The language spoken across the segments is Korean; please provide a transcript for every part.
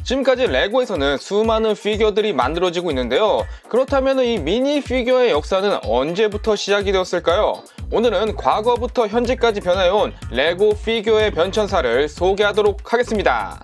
지금까지 레고에서는 수많은 피규어들이 만들어지고 있는데요. 그렇다면 이 미니 피규어의 역사는 언제부터 시작이 되었을까요? 오늘은 과거부터 현재까지 변해온 레고 피규어의 변천사를 소개하도록 하겠습니다.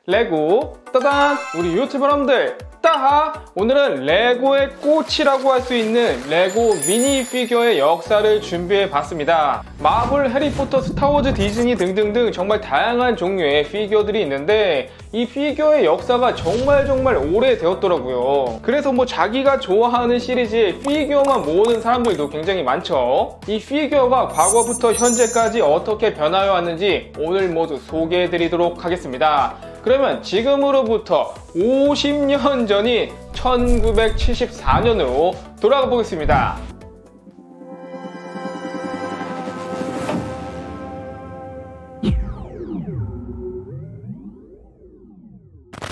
레고 따단! 우리 유튜버 여러분들 따하! 오늘은 레고의 꽃이라고 할 수 있는 레고 미니 피규어의 역사를 준비해 봤습니다. 마블, 해리포터, 스타워즈, 디즈니 등등등 정말 다양한 종류의 피규어들이 있는데 이 피규어의 역사가 정말 오래되었더라고요. 그래서 자기가 좋아하는 시리즈의 피규어만 모으는 사람들도 굉장히 많죠. 이 피규어가 과거부터 현재까지 어떻게 변화해 왔는지 오늘 모두 소개해 드리도록 하겠습니다. 그러면 지금으로부터 50년 전인 1974년으로 돌아가 보겠습니다.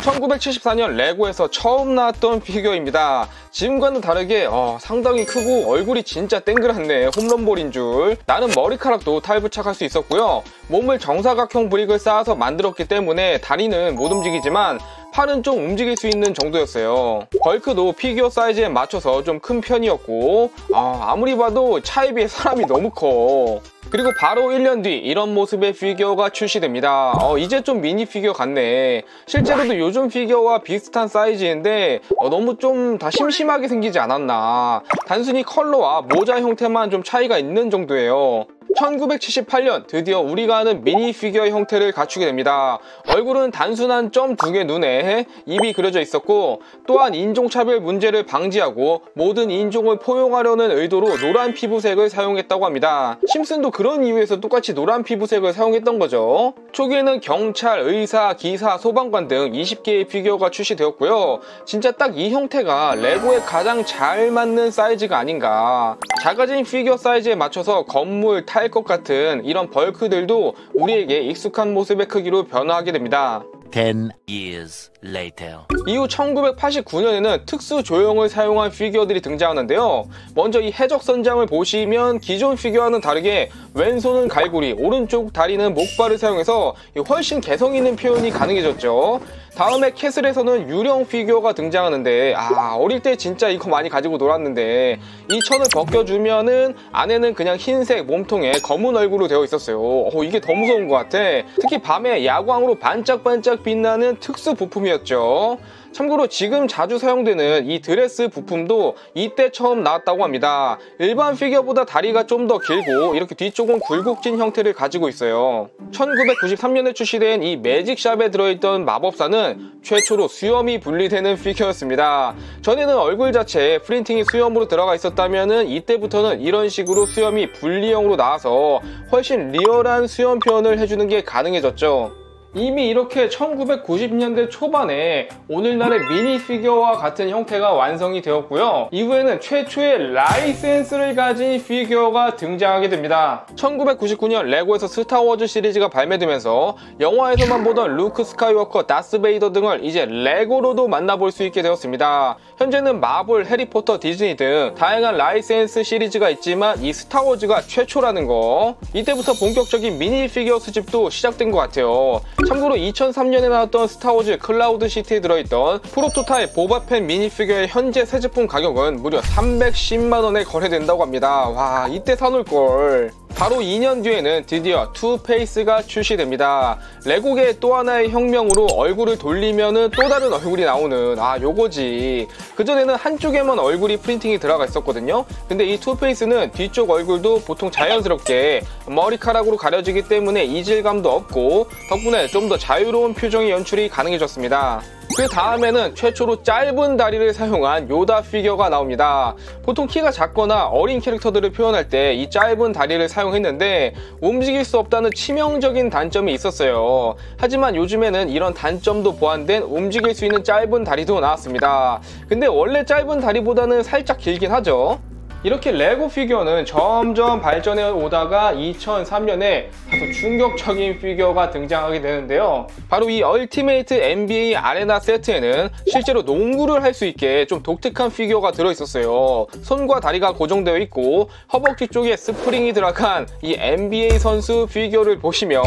1974년 레고에서 처음 나왔던 피규어입니다. 지금과는 다르게 상당히 크고 얼굴이 진짜 땡그랗네. 홈런볼인 줄. 나는 머리카락도 탈부착할 수 있었고요. 몸을 정사각형 브릭을 쌓아서 만들었기 때문에 다리는 못 움직이지만 팔은 좀 움직일 수 있는 정도였어요. 벌크도 피규어 사이즈에 맞춰서 좀 큰 편이었고 아무리 봐도 차에 비해 사람이 너무 커. 그리고 바로 1년 뒤 이런 모습의 피규어가 출시됩니다. 이제 좀 미니 피규어 같네. 실제로도 요즘 피규어와 비슷한 사이즈인데 너무 좀 다 심심하게 생기지 않았나. 단순히 컬러와 모자 형태만 좀 차이가 있는 정도예요. 1978년 드디어 우리가 아는 미니 피규어의 형태를 갖추게 됩니다. 얼굴은 단순한 점 2개 눈에 입이 그려져 있었고, 또한 인종차별 문제를 방지하고 모든 인종을 포용하려는 의도로 노란 피부색을 사용했다고 합니다. 심슨도 그런 이유에서 똑같이 노란 피부색을 사용했던 거죠. 초기에는 경찰, 의사, 기사, 소방관 등 20개의 피규어가 출시되었고요. 진짜 딱 이 형태가 레고에 가장 잘 맞는 사이즈가 아닌가. 작아진 피규어 사이즈에 맞춰서 건물, 탈 것 같은 이런 벌크들도 우리에게 익숙한 모습의 크기로 변화하게 됩니다. 10 years later. 이후 1989년에는 특수 조형을 사용한 피규어들이 등장하는데요. 먼저 이 해적선장을 보시면 기존 피규어와는 다르게 왼손은 갈고리, 오른쪽 다리는 목발을 사용해서 훨씬 개성 있는 표현이 가능해졌죠. 다음에 캐슬에서는 유령 피규어가 등장하는데 어릴 때 진짜 이거 많이 가지고 놀았는데 이 천을 벗겨주면은 안에는 그냥 흰색 몸통에 검은 얼굴로 되어 있었어요. 이게 더 무서운 것 같아. 특히 밤에 야광으로 반짝반짝 빛나는 특수 부품이었죠. 참고로 지금 자주 사용되는 이 드레스 부품도 이때 처음 나왔다고 합니다. 일반 피규어보다 다리가 좀 더 길고 이렇게 뒤쪽은 굴곡진 형태를 가지고 있어요. 1993년에 출시된 이 매직샵에 들어있던 마법사는 최초로 수염이 분리되는 피규어였습니다. 전에는 얼굴 자체에 프린팅이 수염으로 들어가 있었다면 이때부터는 이런 식으로 수염이 분리형으로 나와서 훨씬 리얼한 수염 표현을 해주는 게 가능해졌죠. 이미 이렇게 1990년대 초반에 오늘날의 미니 피규어와 같은 형태가 완성이 되었고요. 이후에는 최초의 라이센스를 가진 피규어가 등장하게 됩니다. 1999년 레고에서 스타워즈 시리즈가 발매되면서 영화에서만 보던 루크 스카이워커, 다스 베이더 등을 이제 레고로도 만나볼 수 있게 되었습니다. 현재는 마블, 해리포터, 디즈니 등 다양한 라이센스 시리즈가 있지만 이 스타워즈가 최초라는 거. 이때부터 본격적인 미니 피규어 수집도 시작된 것 같아요. 참고로 2003년에 나왔던 스타워즈 클라우드 시티에 들어있던 프로토타입 보바펜 미니피규어의 현재 새 제품 가격은 무려 310만원에 거래된다고 합니다. 와, 이때 사놓을걸. 바로 2년 뒤에는 드디어 투페이스가 출시됩니다. 레고계의 또 하나의 혁명으로 얼굴을 돌리면은 또 다른 얼굴이 나오는 요거지. 그전에는 한쪽에만 얼굴이 프린팅이 들어가 있었거든요. 근데 이 투페이스는 뒤쪽 얼굴도 보통 자연스럽게 머리카락으로 가려지기 때문에 이질감도 없고 덕분에 좀 더 자유로운 표정의 연출이 가능해졌습니다. 그 다음에는 최초로 짧은 다리를 사용한 요다 피규어가 나옵니다. 보통 키가 작거나 어린 캐릭터들을 표현할 때 이 짧은 다리를 사용했는데 움직일 수 없다는 치명적인 단점이 있었어요. 하지만 요즘에는 이런 단점도 보완된 움직일 수 있는 짧은 다리도 나왔습니다. 근데 원래 짧은 다리보다는 살짝 길긴 하죠. 이렇게 레고 피규어는 점점 발전해 오다가 2003년에 아주 충격적인 피규어가 등장하게 되는데요. 바로 이 얼티메이트 NBA 아레나 세트에는 실제로 농구를 할 수 있게 좀 독특한 피규어가 들어있었어요. 손과 다리가 고정되어 있고 허벅지 쪽에 스프링이 들어간 이 NBA 선수 피규어를 보시면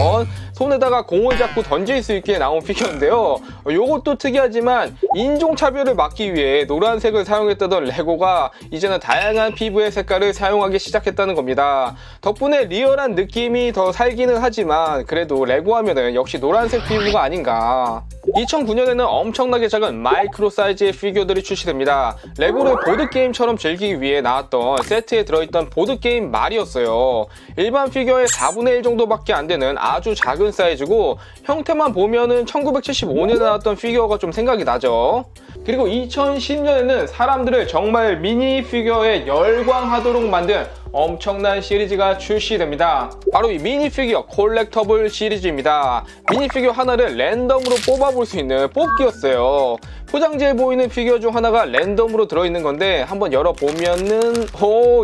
손에다가 공을 잡고 던질 수 있게 나온 피규어인데요. 요것도 특이하지만 인종차별을 막기 위해 노란색을 사용했다던 레고가 이제는 다양한 피부의 색깔을 사용하기 시작했다는 겁니다. 덕분에 리얼한 느낌이 더 살기는 하지만 그래도 레고 하면은 역시 노란색 피부가 아닌가. 2009년에는 엄청나게 작은 마이크로 사이즈의 피규어들이 출시됩니다. 레고를 보드게임처럼 즐기기 위해 나왔던 세트에 들어있던 보드게임 말이었어요. 일반 피규어의 4분의 1 정도밖에 안 되는 아주 작은 사이즈고 형태만 보면은 1975년에 나왔던 피규어가 좀 생각이 나죠. 그리고 2010년에는 사람들을 정말 미니 피규어에 열광하도록 만든 엄청난 시리즈가 출시됩니다. 바로 이 미니피규어 콜렉터블 시리즈입니다. 미니피규어 하나를 랜덤으로 뽑아볼 수 있는 뽑기였어요. 포장지에 보이는 피규어 중 하나가 랜덤으로 들어있는 건데 한번 열어보면은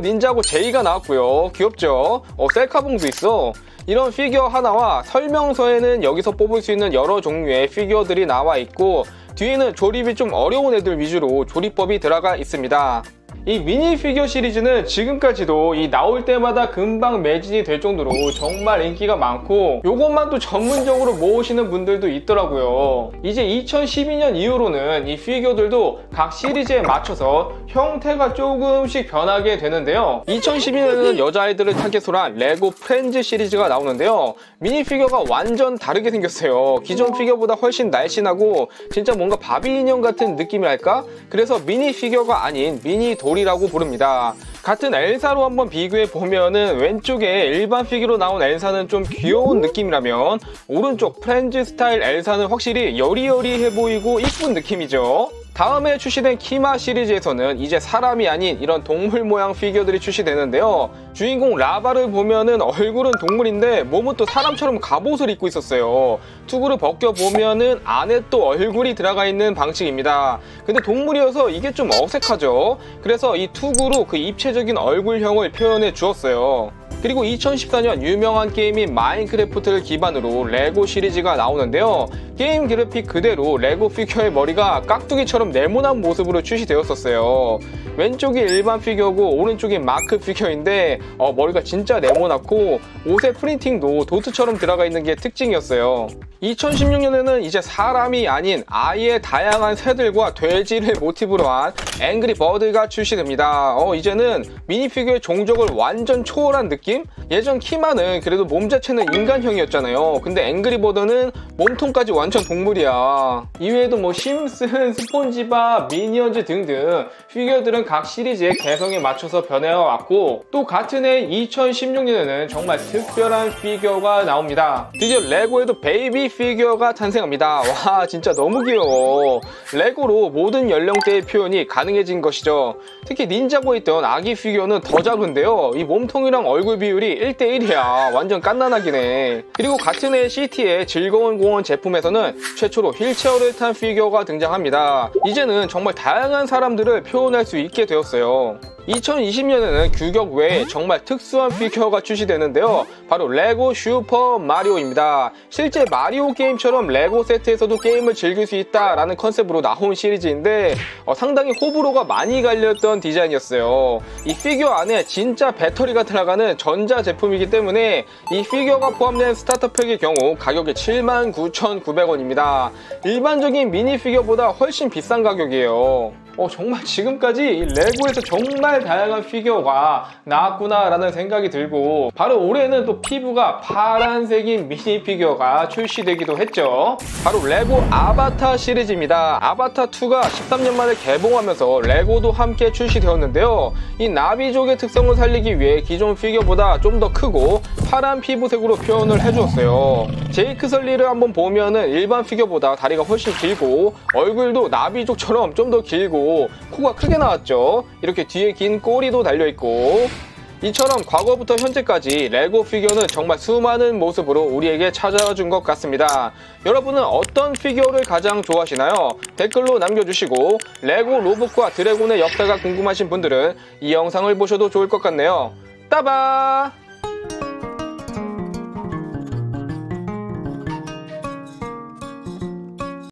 닌자고 제이가 나왔고요. 귀엽죠? 셀카봉도 있어. 이런 피규어 하나와 설명서에는 여기서 뽑을 수 있는 여러 종류의 피규어들이 나와 있고 뒤에는 조립이 좀 어려운 애들 위주로 조립법이 들어가 있습니다. 이 미니피규어 시리즈는 지금까지도 나올 때마다 금방 매진이 될 정도로 정말 인기가 많고 요것만 또 전문적으로 모으시는 분들도 있더라고요. 이제 2012년 이후로는 이 피규어들도 각 시리즈에 맞춰서 형태가 조금씩 변하게 되는데요. 2012년에는 여자아이들을 타겟으로 한 레고 프렌즈 시리즈가 나오는데요. 미니피규어가 완전 다르게 생겼어요. 기존 피규어보다 훨씬 날씬하고 진짜 뭔가 바비 인형 같은 느낌이랄까? 그래서 미니피규어가 아닌 미니 돌이라고 부릅니다. 같은 엘사로 한번 비교해 보면은 왼쪽에 일반 피규어로 나온 엘사는 좀 귀여운 느낌이라면 오른쪽 프렌즈 스타일 엘사는 확실히 여리여리해 보이고 이쁜 느낌이죠. 다음에 출시된 키마 시리즈에서는 이제 사람이 아닌 이런 동물 모양 피규어들이 출시되는데요. 주인공 라바를 보면은 얼굴은 동물인데 몸은 또 사람처럼 갑옷을 입고 있었어요. 투구를 벗겨보면은 안에 또 얼굴이 들어가 있는 방식입니다. 근데 동물이어서 이게 좀 어색하죠. 그래서 이 투구로 그 입체적인 얼굴형을 표현해 주었어요. 그리고 2014년 유명한 게임인 마인크래프트를 기반으로 레고 시리즈가 나오는데요. 게임 그래픽 그대로 레고 피규어의 머리가 깍두기처럼 네모난 모습으로 출시되었었어요. 왼쪽이 일반 피규어고 오른쪽이 마크 피규어인데 머리가 진짜 네모났고 옷의 프린팅도 도트처럼 들어가 있는 게 특징이었어요. 2016년에는 이제 사람이 아닌 아예 다양한 새들과 돼지를 모티브로 한 앵그리 버드가 출시됩니다. 이제는 미니피규어의 종족을 완전 초월한 느낌? 예전 키마는 그래도 몸 자체는 인간형이었잖아요. 근데 앵그리 버드는 몸통까지 완전 동물이야. 이외에도 뭐 심슨, 스폰지밥, 미니언즈 등등 피규어들은 각 시리즈의 개성에 맞춰서 변해왔고 또 같은 해 2016년에는 정말 특별한 피규어가 나옵니다. 드디어 레고에도 베이비 피규어가 탄생합니다. 와 진짜 너무 귀여워. 레고로 모든 연령대의 표현이 가능해진 것이죠. 특히 닌자고에 있던 아기 피규어는 더 작은데요. 이 몸통이랑 얼굴 비율이 1:1이야. 완전 깐난하긴 해. 그리고 같은 해 CT의 즐거운 공원 제품에서는 최초로 휠체어를 탄 피규어가 등장합니다. 이제는 정말 다양한 사람들을 표현할 수 있게 되었어요. 2020년에는 규격 외에 정말 특수한 피규어가 출시되는데요. 바로 레고 슈퍼 마리오입니다. 실제 마리오 게임처럼 레고 세트에서도 게임을 즐길 수 있다라는 컨셉으로 나온 시리즈인데 상당히 호불호가 많이 갈렸던 디자인이었어요. 이 피규어 안에 진짜 배터리가 들어가는 전자 제품이기 때문에 이 피규어가 포함된 스타터팩의 경우 가격이 79,900원입니다. 일반적인 미니 피규어보다 훨씬 비싼 가격이에요. 정말 지금까지 이 레고에서 정말 다양한 피규어가 나왔구나 라는 생각이 들고 바로 올해는 또 피부가 파란색인 미니 피규어가 출시되기도 했죠. 바로 레고 아바타 시리즈입니다. 아바타2가 13년 만에 개봉하면서 레고도 함께 출시되었는데요. 이 나비족의 특성을 살리기 위해 기존 피규어보다 좀 더 크고 파란 피부색으로 표현을 해주었어요. 제이크 설리를 한번 보면은 일반 피규어보다 다리가 훨씬 길고 얼굴도 나비족처럼 좀 더 길고 코가 크게 나왔죠. 이렇게 뒤에 긴 꼬리도 달려있고 이처럼 과거부터 현재까지 레고 피규어는 정말 수많은 모습으로 우리에게 찾아준 것 같습니다. 여러분은 어떤 피규어를 가장 좋아하시나요? 댓글로 남겨주시고 레고 로봇과 드래곤의 역사가 궁금하신 분들은 이 영상을 보셔도 좋을 것 같네요. 따바!